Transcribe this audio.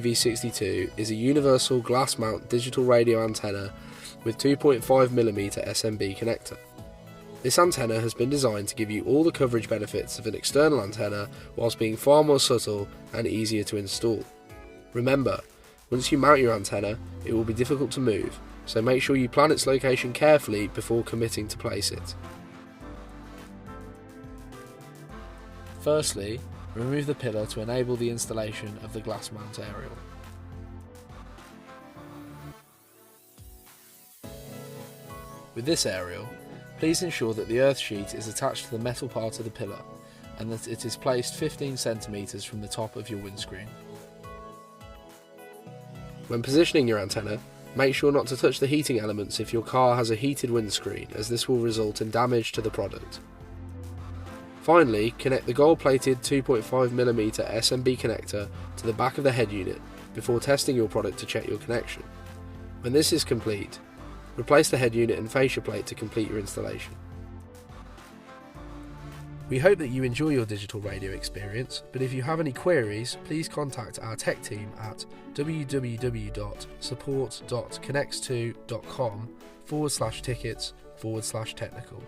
CT27UV62 is a universal glass mount digital radio antenna with 2.5mm SMB connector. This antenna has been designed to give you all the coverage benefits of an external antenna whilst being far more subtle and easier to install. Remember, once you mount your antenna, it will be difficult to move, so make sure you plan its location carefully before committing to place it. Firstly, remove the pillar to enable the installation of the glass mount aerial. With this aerial, please ensure that the earth sheet is attached to the metal part of the pillar and that it is placed 15 cm from the top of your windscreen. When positioning your antenna, make sure not to touch the heating elements if your car has a heated windscreen, as this will result in damage to the product. Finally, connect the gold-plated 2.5mm SMB connector to the back of the head unit before testing your product to check your connection. When this is complete, replace the head unit and fascia plate to complete your installation. We hope that you enjoy your digital radio experience, but if you have any queries, please contact our tech team at www.support.connects2.com/tickets/technical.